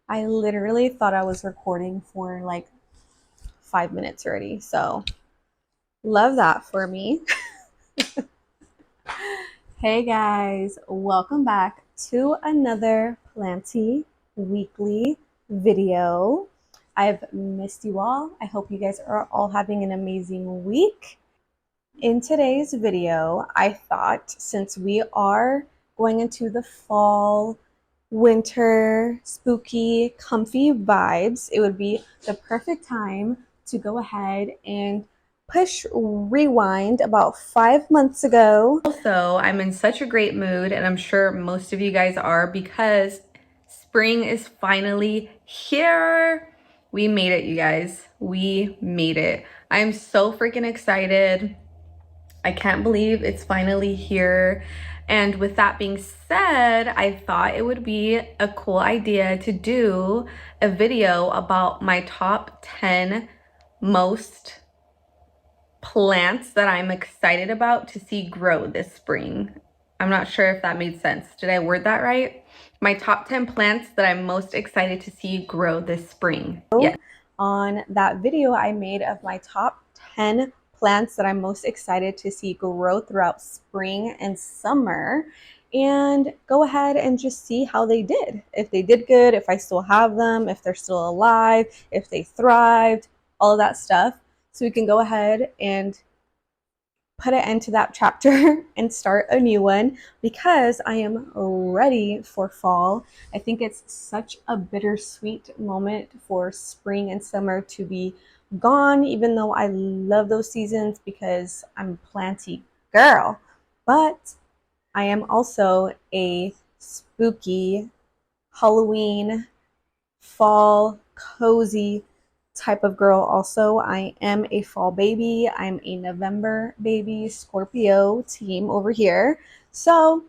I literally thought I was recording for like 5 minutes already. So, love that for me. Hey guys, welcome back to another Planty weekly video. I've missed you all. I hope you guys are all having an amazing week. In today's video, I thought since we are going into the fall, winter, spooky, comfy vibes, it would be the perfect time to go ahead and push rewind about 5 months ago. Also, I'm in such a great mood, and I'm sure most of you guys are because spring is finally here. We made it, you guys. We made it. I'm so freaking excited. I can't believe it's finally here. And with that being said, I thought it would be a cool idea to do a video about my top 10 most plants that I'm excited about to see grow this spring. I'm not sure if that made sense. Did I word that right? My top 10 plants that I'm most excited to see grow this spring. Yes. On that video I made of my top 10 plants that I'm most excited to see grow throughout spring and summer, and go ahead and just see how they did. If they did good, if I still have them, if they're still alive, if they thrived, all of that stuff. So we can go ahead and put an end to that chapter and start a new one because I am ready for fall. I think it's such a bittersweet moment for spring and summer to be gone, even though I love those seasons because I'm a planty girl. But I am also a spooky Halloween, fall, cozy type of girl. Also, I am a fall baby. I'm a November baby, Scorpio team over here. So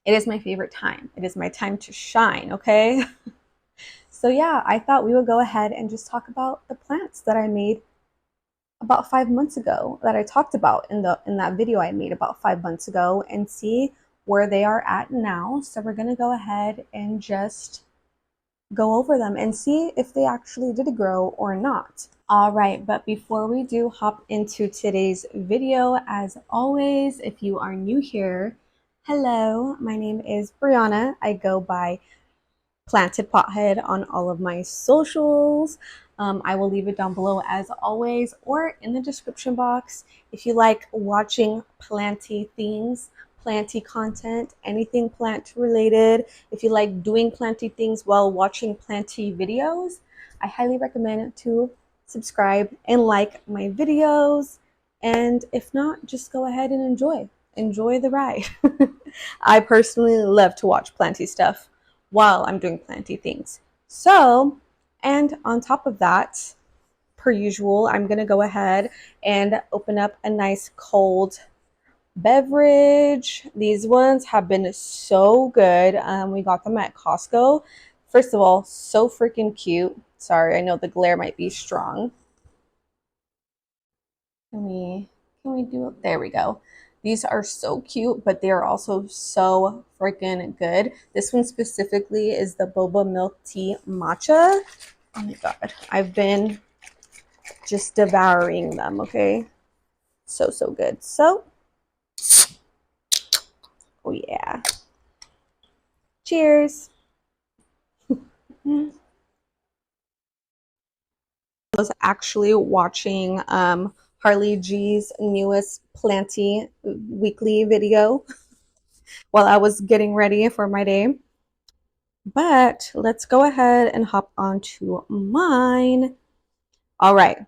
it is my favorite time. It is my time to shine, okay? So yeah, I thought we would go ahead and just talk about the plants that I made about 5 months ago, that I talked about in that video I made about 5 months ago, and see where they are at now. So we're gonna go ahead and just go over them and see if they actually did grow or not. All right, but before we do hop into today's video, as always, if you are new here, hello, my name is Brianna. I go by Planted Pothead on all of my socials. I will leave it down below as always, or in the description box. If you like watching planty things, planty content, anything plant related, if you like doing planty things while watching planty videos, I highly recommend to subscribe and like my videos. And if not, just go ahead and enjoy the ride. I personally love to watch planty stuff while I'm doing planty things. So, and on top of that, per usual, I'm going to go ahead and open up a nice cold beverage. These ones have been so good. We got them at Costco. First of all, so freaking cute. Sorry, I know the glare might be strong. Can we do it? There we go. These are so cute, but they are also so freaking good. This one specifically is the boba milk tea matcha. Oh my god, I've been just devouring them, okay? So, so good. So, oh yeah. Cheers. I was actually watching Harley G's newest planty weekly video while I was getting ready for my day. But let's go ahead and hop on to mine. All right.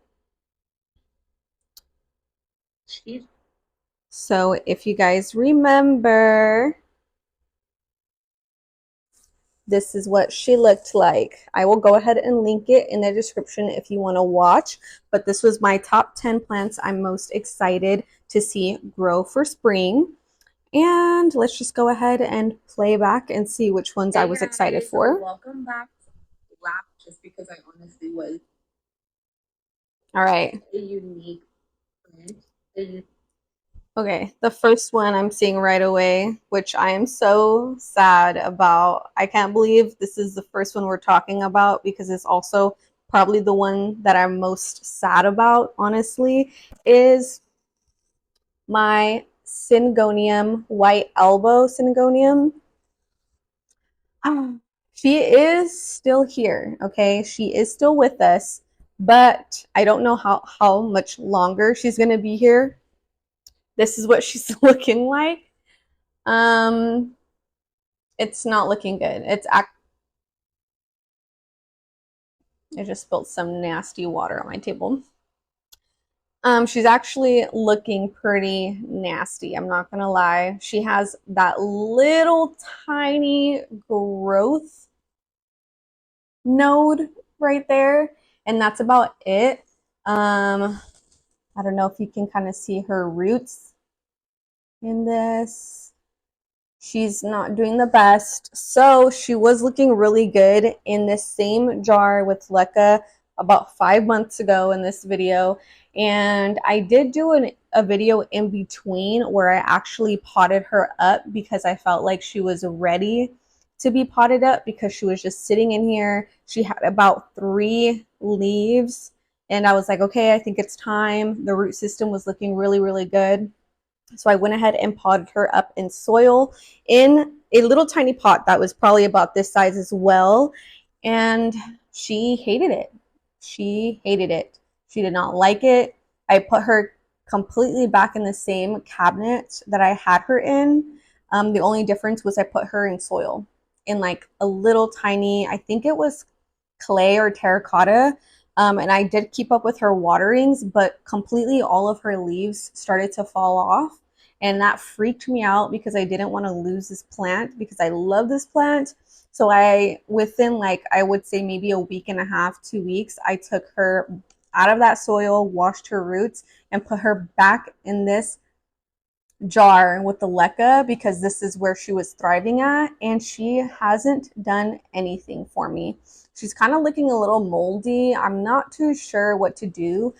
So if you guys remember, this is what she looked like. I will go ahead and link it in the description if you want to watch. But this was my top 10 plants I'm most excited to see grow for spring. And let's just go ahead and play back and see which ones I was excited for. So welcome back to Laugh, just because I honestly was. All right. A unique plant. Okay, the first one I'm seeing right away, which I am so sad about. I can't believe this is the first one we're talking about because it's also probably the one that I'm most sad about, honestly, is my Syngonium, white elbow Syngonium. She is still here, okay? She is still with us, but I don't know how much longer she's gonna be here. This is what she's looking like. Um, it's not looking good. I just spilled some nasty water on my table. She's actually looking pretty nasty. I'm not gonna lie. She has that little tiny growth node right there, and that's about it. I don't know if you can kind of see her roots in this. She's not doing the best. So she was looking really good in this same jar with Lekka about 5 months ago in this video. And I did do a video in between where I actually potted her up because I felt like she was ready to be potted up because she was just sitting in here. She had about 3 leaves. And I was like, okay, I think it's time. The root system was looking really, really good. So I went ahead and potted her up in soil in a little tiny pot that was probably about this size as well. And she hated it. She hated it. She did not like it. I put her completely back in the same cabinet that I had her in. The only difference was I put her in soil in like a little tiny, I think it was clay or terracotta. And I did keep up with her waterings, but completely all of her leaves started to fall off. And that freaked me out because I didn't want to lose this plant because I love this plant. So within like, I would say maybe a week and a half, 2 weeks, I took her out of that soil, washed her roots, and put her back in this jar with the Lekka because this is where she was thriving at, and she hasn't done anything for me. She's kind of looking a little moldy. I'm not too sure what to do.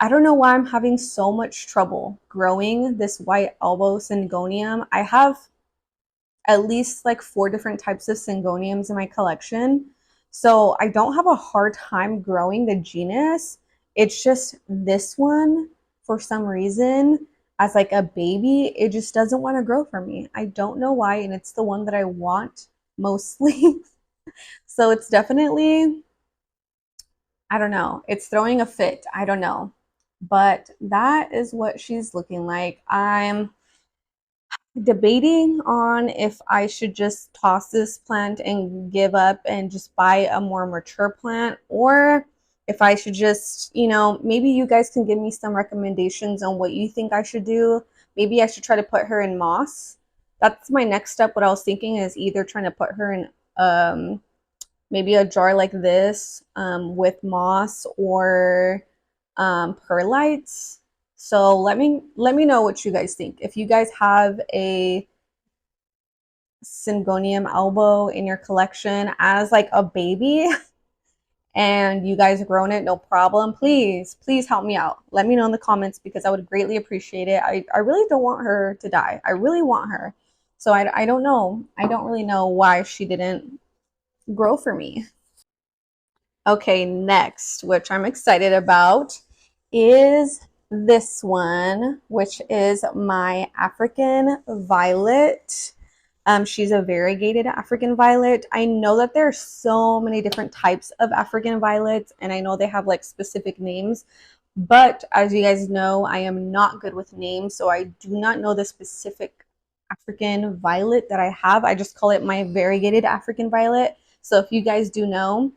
I don't know why I'm having so much trouble growing this white elbow Syngonium. I have at least like 4 different types of Syngoniums in my collection. So I don't have a hard time growing the genus. It's just this one, for some reason, as like a baby, it just doesn't want to grow for me. I don't know why, and it's the one that I want mostly. So it's definitely, I don't know, it's throwing a fit. I don't know. But that is what she's looking like. I'm debating on if I should just toss this plant and give up and just buy a more mature plant, or if I should just, maybe you guys can give me some recommendations on what you think I should do. Maybe I should try to put her in moss. That's my next step. What I was thinking is either trying to put her in maybe a jar like this with moss or perlites. So let me know what you guys think. If you guys have a Syngonium elbow in your collection as like a baby and you guys grown it, no problem. Please help me out. Let me know in the comments because I would greatly appreciate it. I really don't want her to die. I really want her. So I don't know. I don't really know why she didn't grow for me. Okay, next, which I'm excited about, is this one, which is my African violet. She's a variegated African violet. I know that there are so many different types of African violets, and I know they have like specific names. But as you guys know, I am not good with names, so I do not know the specific African violet that I have. I just call it my variegated African violet. So if you guys do know,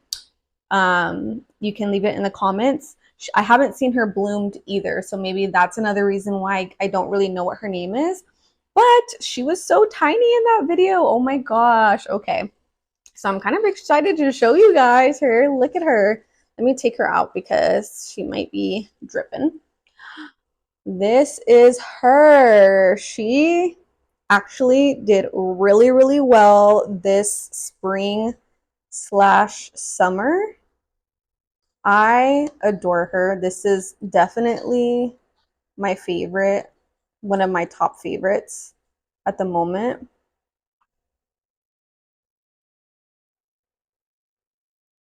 you can leave it in the comments. I haven't seen her bloomed either, so maybe that's another reason why I don't really know what her name is. But she was so tiny in that video. Oh my gosh. Okay. So I'm kind of excited to show you guys her. Look at her. Let me take her out because she might be dripping. This is her. She actually did really, really well this spring slash summer. I adore her. This is definitely my favorite one of my top favorites at the moment.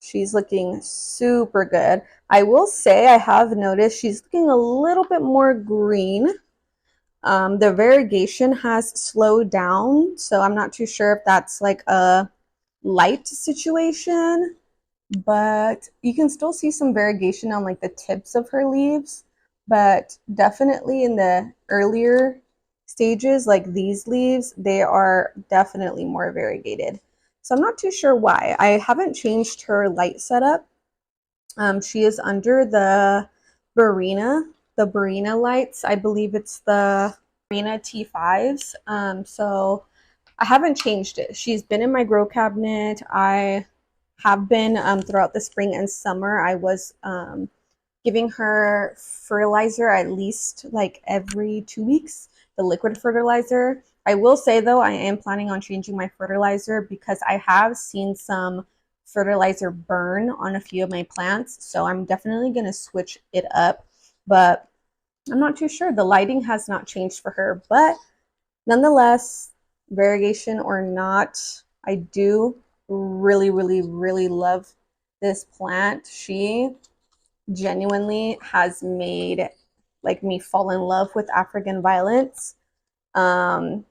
She's looking super good. I will say I have noticed she's looking a little bit more green. The variegation has slowed down, so I'm not too sure if that's like a light situation, but you can still see some variegation on like the tips of her leaves. But definitely in the earlier stages, like these leaves, they are definitely more variegated. So I'm not too sure why. I haven't changed her light setup. She is under the Barina lights. I believe it's the Barina T5s. So I haven't changed it. She's been in my grow cabinet. I have been throughout the spring and summer. I was giving her fertilizer at least like every 2 weeks, the liquid fertilizer. I will say though, I am planning on changing my fertilizer because I have seen some fertilizer burn on a few of my plants. So I'm definitely going to switch it up. But I'm not too sure. The lighting has not changed for her. But nonetheless, variegation or not, I do really, really, really love this plant. She genuinely has made like me fall in love with African violets. Um,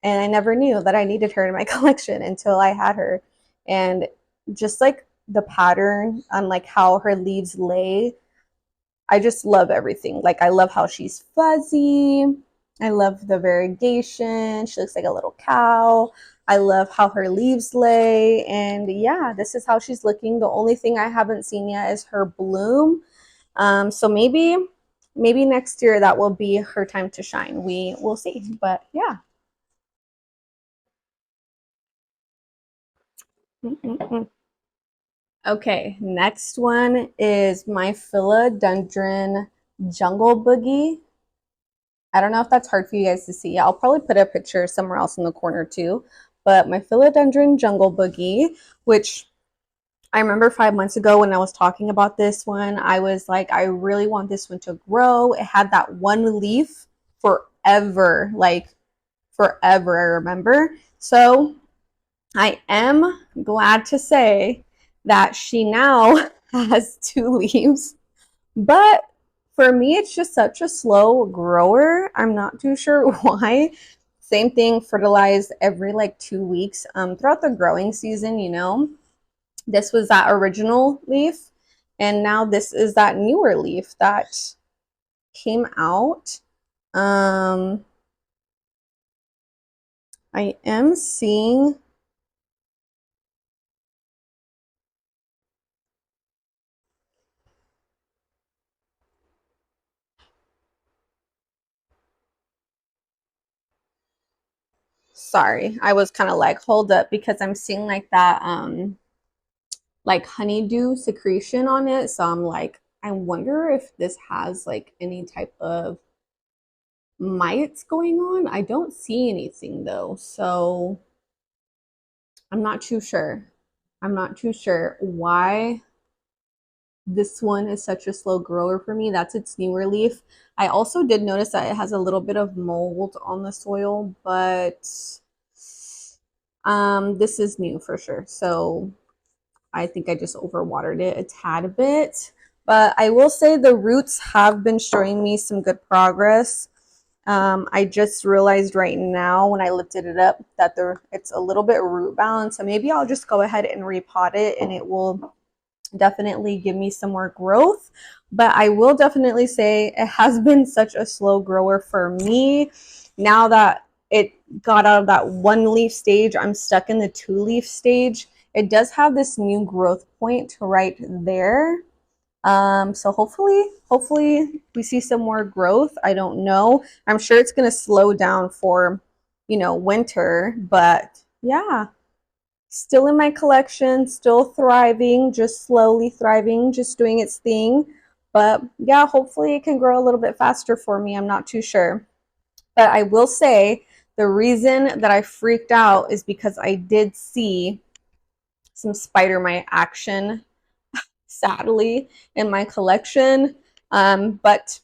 and I never knew that I needed her in my collection until I had her. And just like the pattern on like how her leaves lay, I just love everything. Like I love how she's fuzzy. I love the variegation. She looks like a little cow. I love how her leaves lay. And yeah, this is how she's looking. The only thing I haven't seen yet is her bloom. So maybe next year that will be her time to shine. We will see. But yeah. Okay, next one is my philodendron jungle boogie. I don't know if that's hard for you guys to see. I'll probably put a picture somewhere else in the corner too. But my philodendron jungle boogie, which I remember 5 months ago when I was talking about this one, I was like, I really want this one to grow. It had that one leaf forever, like forever, I remember. So I am glad to say that she now has two leaves. But for me, it's just such a slow grower. I'm not too sure why. Same thing, fertilized every like 2 weeks. Throughout the growing season, this was that original leaf, and now this is that newer leaf that came out. Um, I am seeing. Sorry, I was kind of like, hold up, because I'm seeing like that like honeydew secretion on it. So I'm like, I wonder if this has like any type of mites going on. I don't see anything though. So I'm not too sure. I'm not too sure why this one is such a slow grower for me. That's its newer leaf. I also did notice that it has a little bit of mold on the soil, but this is new for sure. So I think I just overwatered it a tad bit. But I will say the roots have been showing me some good progress. I just realized right now when I lifted it up that it's a little bit root bound. So maybe I'll just go ahead and repot it and it will definitely give me some more growth. But I will definitely say it has been such a slow grower for me. Now that it got out of that one leaf stage, I'm stuck in the 2 leaf stage. It does have this new growth point right there. So hopefully we see some more growth. I don't know. I'm sure it's going to slow down for, winter, but yeah, still in my collection, still thriving, just slowly thriving, just doing its thing. But yeah, hopefully it can grow a little bit faster for me. I'm not too sure. But I will say the reason that I freaked out is because I did see some spider mite action, sadly, in my collection. But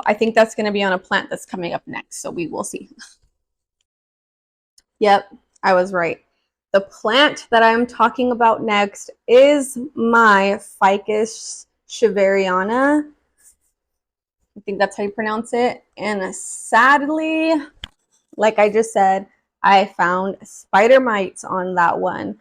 I think that's going to be on a plant that's coming up next, so we will see. Yep, I was right. The plant that I'm talking about next is my Ficus shiveriana. I think that's how you pronounce it. And sadly, like I just said, I found spider mites on that one.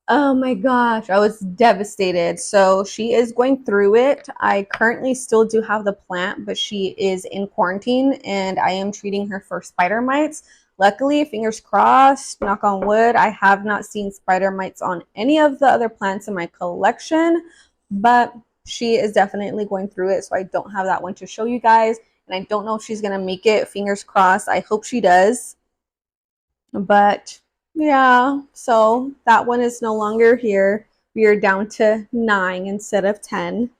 Oh my gosh, I was devastated. So she is going through it. I currently still do have the plant, but she is in quarantine and I am treating her for spider mites. Luckily, fingers crossed, knock on wood, I have not seen spider mites on any of the other plants in my collection, but she is definitely going through it. So I don't have that one to show you guys. And I don't know if she's going to make it. Fingers crossed. I hope she does. But yeah, so that one is no longer here. We are down to 9 instead of 10.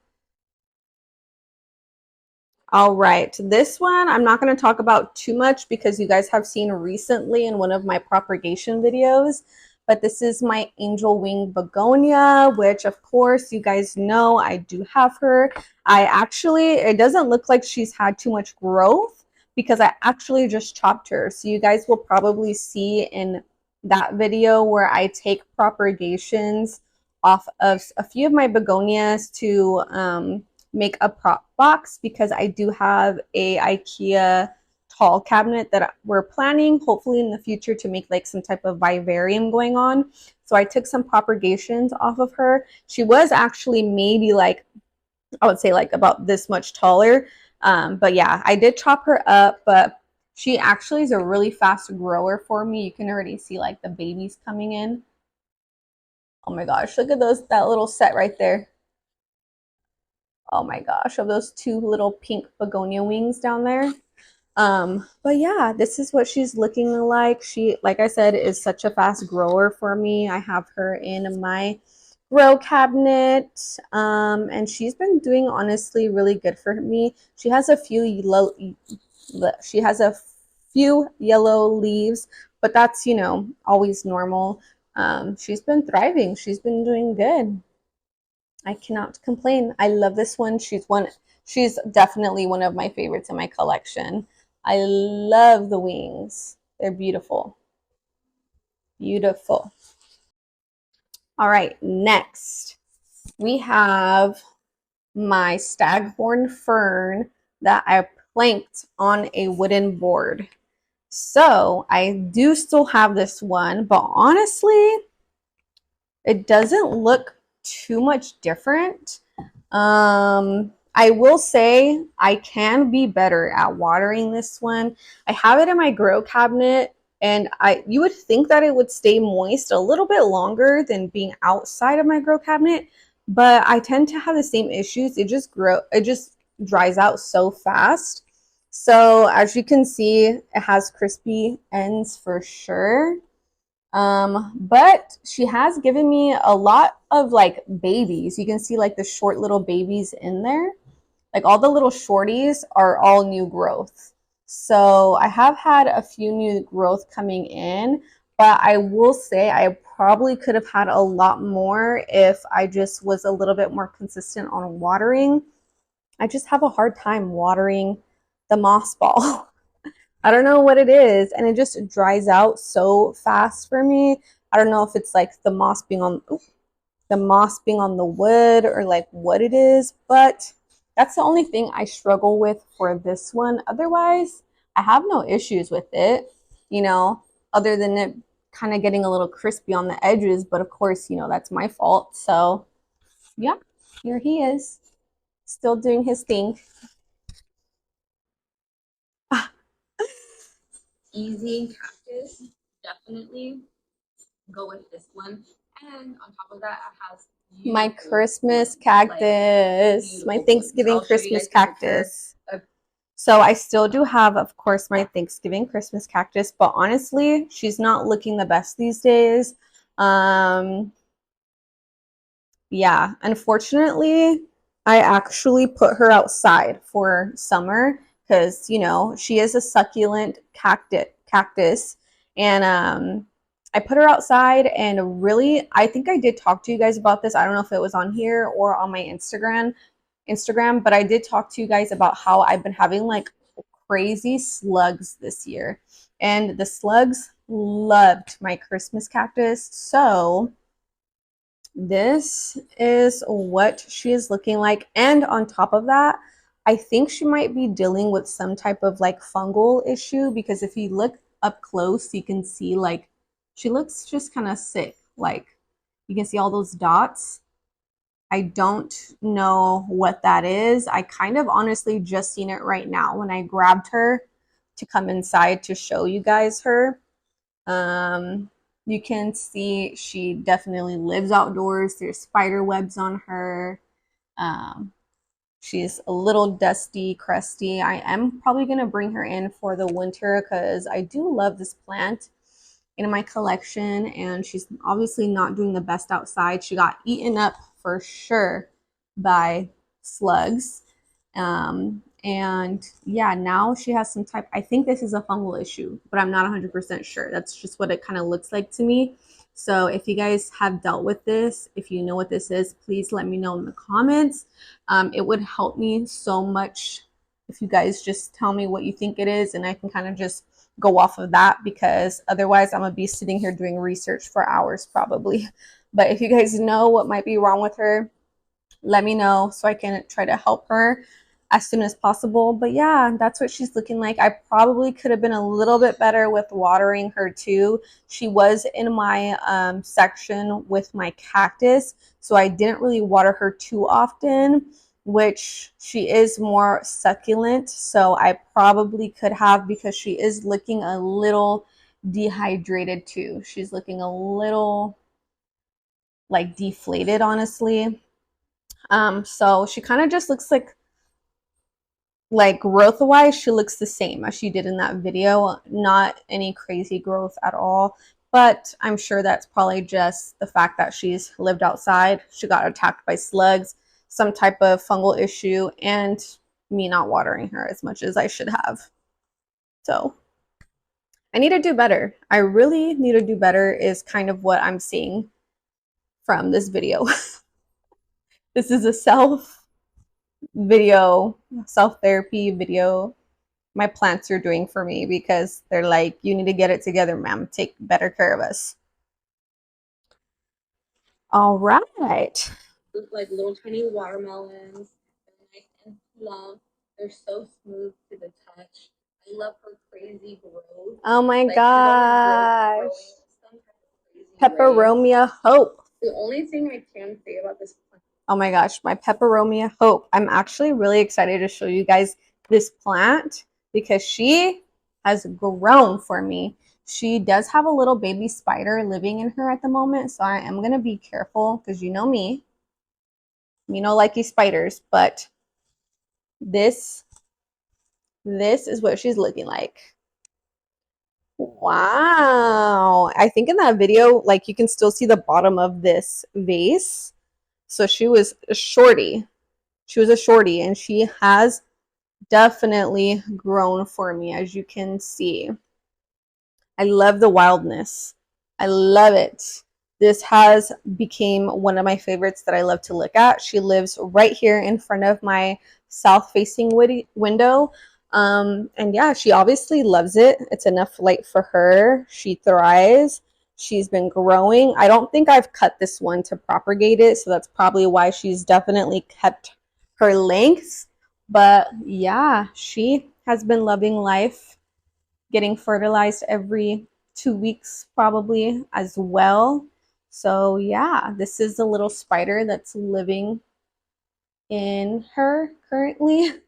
All right, this one I'm not going to talk about too much because you guys have seen recently in one of my propagation videos, but this is my angel wing begonia, which of course you guys know I do have her. It doesn't look like she's had too much growth because I actually just chopped her. So you guys will probably see in that video where I take propagations off of a few of my begonias to make a prop box because I do have a IKEA tall cabinet that we're planning hopefully in the future to make like some type of vivarium going on. So I took some propagations off of her. She was actually maybe like, I would say like about this much taller. But yeah, I did chop her up, but she actually is a really fast grower for me. You can already see like the babies coming in. Oh my gosh, look at that little set right there. Oh my gosh, of those two little pink begonia wings down there. But yeah, this is what she's looking like. She, like I said, is such a fast grower for me. I have her in my grow cabinet, and she's been doing honestly really good for me. She has a few yellow leaves, but that's, you know, always normal. She's been thriving. She's been doing good. I cannot complain. I love this one. She's definitely one of my favorites in my collection. I love the wings. They're beautiful. Beautiful. All right, next we have my staghorn fern that I planked on a wooden board. So I do still have this one, but honestly, it doesn't look too much different. I will say I can be better at watering this one. I have it in my grow cabinet and you would think that it would stay moist a little bit longer than being outside of my grow cabinet, but I tend to have the same issues. It just dries out so fast. So as you can see, it has crispy ends for sure. But she has given me a lot of like babies. You can see like the short little babies in there. Like all the little shorties are all new growth. So I have had a few new growth coming in, but I will say I probably could have had a lot more if I just was a little bit more consistent on watering. I just have a hard time watering the moss ball. I don't know what it is, and it just dries out so fast for me. I don't know if it's like the moss being on the wood or like what it is, but that's the only thing I struggle with for this one. Otherwise, I have no issues with it, you know, other than it kind of getting a little crispy on the edges, but of course, you know, that's my fault. So, yeah, here he is, still doing his thing. Easy cactus, definitely go with this one. And on top of that, it has my Christmas cactus, my Thanksgiving Christmas cactus. So I still do have, of course, my Thanksgiving Christmas cactus, but honestly, she's not looking the best these days. Um, yeah, unfortunately, I actually put her outside for summer because, you know, she is a succulent cactus. And I put her outside and really, I think I did talk to you guys about this. I don't know if it was on here or on my Instagram. Instagram, but I did talk to you guys about how I've been having like crazy slugs this year. And the slugs loved my Christmas cactus. So this is what she is looking like. And on top of that, I think she might be dealing with some type of like fungal issue, because if you look up close, you can see like she looks just kind of sick. Like you can see all those dots. I don't know what that is. I kind of honestly just seen it right now when I grabbed her to come inside to show you guys her. Um, you can see she definitely lives outdoors. There's spider webs on her. Um, she's a little dusty, crusty. I am probably going to bring her in for the winter because I do love this plant in my collection, and she's obviously not doing the best outside. She got eaten up for sure by slugs. And yeah, now she has some type, I think this is a fungal issue, but I'm not 100% sure. That's just what it kind of looks like to me. So if you guys have dealt with this, if you know what this is, please let me know in the comments. It would help me so much if you guys just tell me what you think it is, and I can kind of just go off of that, because otherwise I'm gonna be sitting here doing research for hours probably. But if you guys know what might be wrong with her, let me know so I can try to help her as soon as possible. But yeah, that's what she's looking like. I probably could have been a little bit better with watering her too. She was in my section with my cactus, so I didn't really water her too often, which she is more succulent, so I probably could have, because she is looking a little dehydrated too. She's looking a little like deflated, honestly. So she kind of just looks like growth wise, she looks the same as she did in that video. Not any crazy growth at all. But I'm sure that's probably just the fact that she's lived outside. She got attacked by slugs, some type of fungal issue, and me not watering her as much as I should have. So I need to do better. I really need to do better, is kind of what I'm seeing from this video. This is a self therapy video my plants are doing for me, because they're like, you need to get it together, ma'am. Take better care of us. All right. Like little tiny watermelons. They're nice and plump. They're so smooth to the touch. I love her crazy growth. Oh my like, gosh. Pepperomia Hope. The only thing I can say about this plant. Oh my gosh, my Pepperomia Hope. I'm actually really excited to show you guys this plant, because she has grown for me. She does have a little baby spider living in her at the moment, so I am going to be careful, because you know me. You know, likey spiders, but this is what she's looking like. Wow. I think in that video, like, you can still see the bottom of this vase. So she was a shorty. She was a shorty, and she has definitely grown for me, as you can see. I love the wildness. I love it. This has became one of my favorites that I love to look at. She lives right here in front of my south facing window. And yeah, she obviously loves it. It's enough light for her. She thrives. She's been growing. I don't think I've cut this one to propagate it, so that's probably why she's definitely kept her length. But yeah, she has been loving life, getting fertilized every 2 weeks probably as well. So yeah, this is the little spider that's living in her currently. I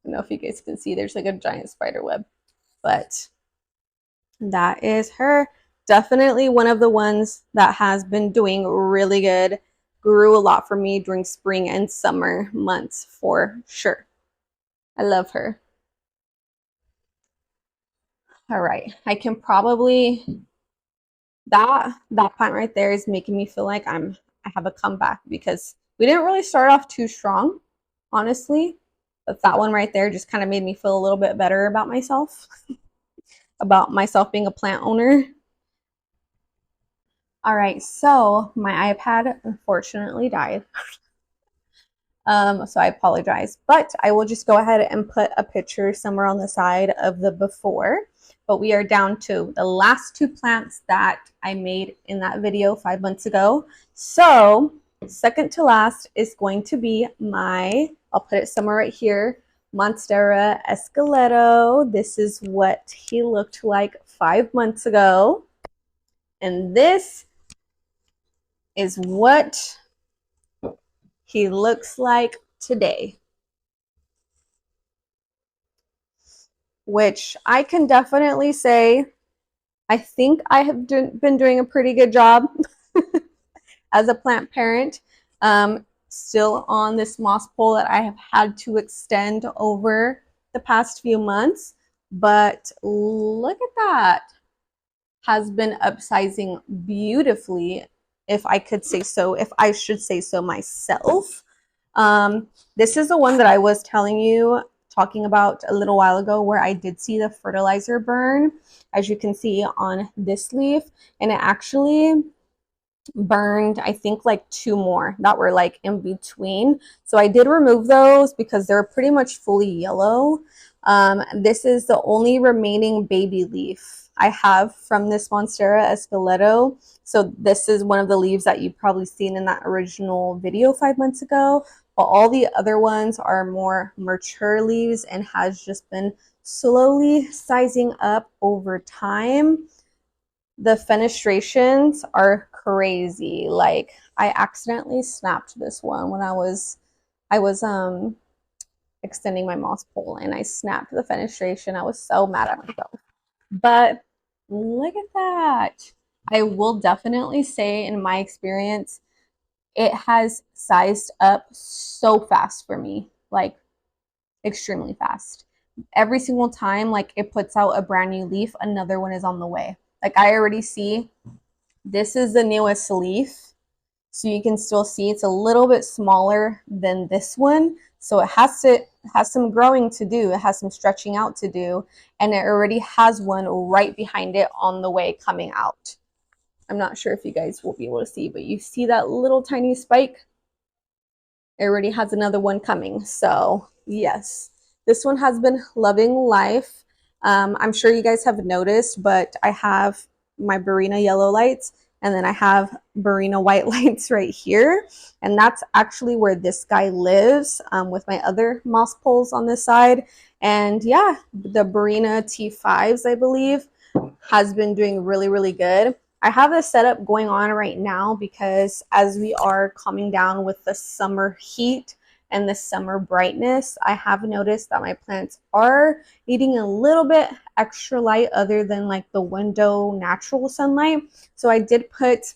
don't know if you guys can see, there's like a giant spider web, but that is her. Definitely one of the ones that has been doing really good. Grew a lot for me during spring and summer months for sure. I love her. All right, I can probably, that plant right there is making me feel like I have a comeback, because we didn't really start off too strong, honestly. But that one right there just kind of made me feel a little bit better about myself, about myself being a plant owner. All right, so my iPad unfortunately died. So I apologize, but I will just go ahead and put a picture somewhere on the side of the before. But we are down to the last two plants that I made in that video 5 months ago. So second to last is going to be I'll put it somewhere right here, Monstera Esqueleto. This is what he looked like 5 months ago. And this is what he looks like today, which I can definitely say I think I have been doing a pretty good job as a plant parent. Still on this moss pole that I have had to extend over the past few months, but look at that. Has been upsizing beautifully, if I could say so, if I should say so myself. This is the one that I was talking about a little while ago, where I did see the fertilizer burn, as you can see on this leaf, and it actually burned, I think, like two more that were like in between. So I did remove those because they're pretty much fully yellow. This is the only remaining baby leaf I have from this Monstera Esqueleto. So this is one of the leaves that you've probably seen in that original video 5 months ago. But all the other ones are more mature leaves and has just been slowly sizing up over time. The fenestrations are crazy. Like, I accidentally snapped this one when I was extending my moss pole, and I snapped the fenestration. I was so mad at myself. But look at that. I will definitely say, in my experience, it has sized up so fast for me, like extremely fast. Every single time, like, it puts out a brand new leaf, another one is on the way. Like, I already see this is the newest leaf. So you can still see it's a little bit smaller than this one. So it has some growing to do. It has some stretching out to do. And it already has one right behind it on the way coming out. I'm not sure if you guys will be able to see, but you see that little tiny spike? It already has another one coming. So yes, this one has been loving life. I'm sure you guys have noticed, but I have my Barina yellow lights, and then I have Barina white lights right here. And that's actually where this guy lives, with my other moss poles on this side. And yeah, the Barina T5s, I believe, has been doing really, really good. I have this setup going on right now because as we are calming down with the summer heat and the summer brightness, I have noticed that my plants are needing a little bit extra light other than like the window natural sunlight. So I did put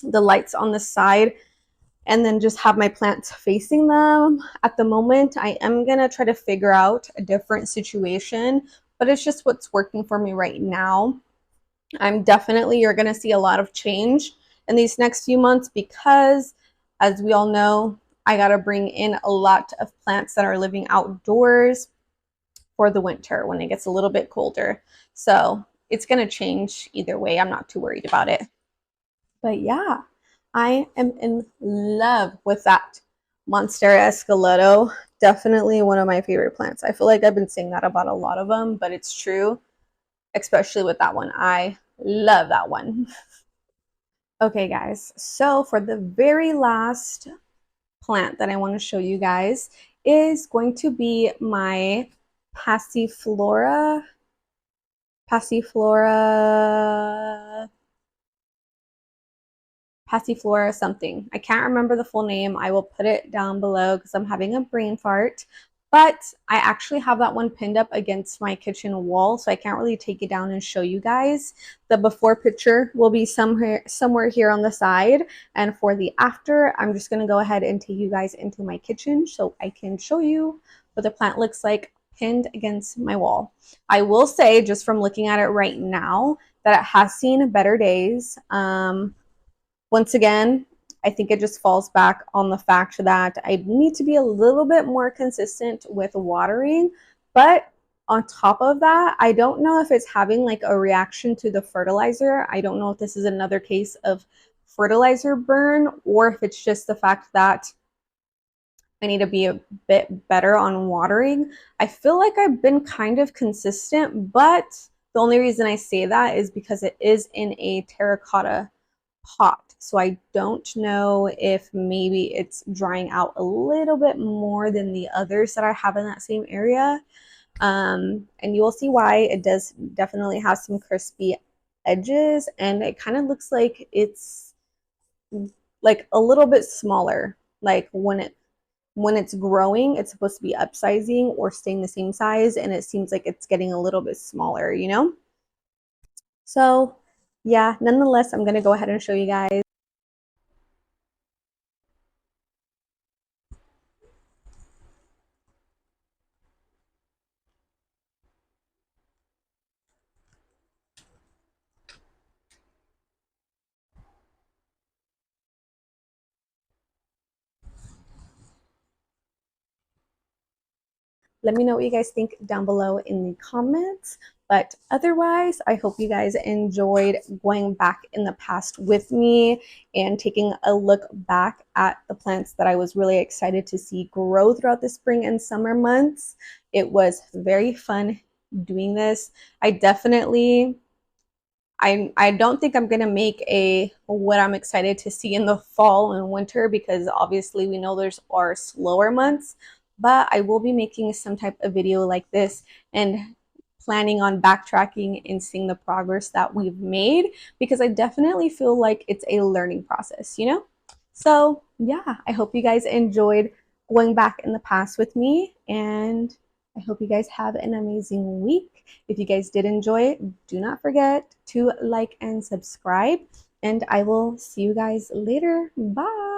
the lights on the side and then just have my plants facing them. At the moment, I am gonna try to figure out a different situation, but it's just what's working for me right now. You're going to see a lot of change in these next few months because, as we all know, I got to bring in a lot of plants that are living outdoors for the winter when it gets a little bit colder. So it's going to change either way. I'm not too worried about it. But yeah, I am in love with that Monstera Esqueleto. Definitely one of my favorite plants. I feel like I've been saying that about a lot of them, but it's true, especially with that one. I love that one. Okay, guys, so for the very last plant that I want to show you guys is going to be my Passiflora. Passiflora something. I can't remember the full name. I will put it down below because I'm having a brain fart. But I actually have that one pinned up against my kitchen wall, so I can't really take it down and show you guys. The before picture will be somewhere here on the side. And for the after, I'm just going to go ahead and take you guys into my kitchen so I can show you what the plant looks like pinned against my wall. I will say, just from looking at it right now, that it has seen better days. Once again, I think it just falls back on the fact that I need to be a little bit more consistent with watering. But on top of that, I don't know if it's having like a reaction to the fertilizer. I don't know if this is another case of fertilizer burn or if it's just the fact that I need to be a bit better on watering. I feel like I've been kind of consistent, but the only reason I say that is because it is in a terracotta pot. So I don't know if maybe it's drying out a little bit more than the others that I have in that same area. And you will see why. It does definitely have some crispy edges, and it kind of looks like it's like a little bit smaller. Like when it's growing, it's supposed to be upsizing or staying the same size, and it seems like it's getting a little bit smaller, you know? So yeah, nonetheless, I'm gonna go ahead and show you guys. Let me know what you guys think down below in the comments. But otherwise, I hope you guys enjoyed going back in the past with me and taking a look back at the plants that I was really excited to see grow throughout the spring and summer months. It was very fun doing this. I don't think I'm gonna make a what I'm excited to see in the fall and winter, because obviously we know there's are slower months, but I will be making some type of video like this and planning on backtracking and seeing the progress that we've made, because I definitely feel like it's a learning process, you know? So yeah, I hope you guys enjoyed going back in the past with me, and I hope you guys have an amazing week. If you guys did enjoy it, do not forget to like and subscribe, and I will see you guys later. Bye.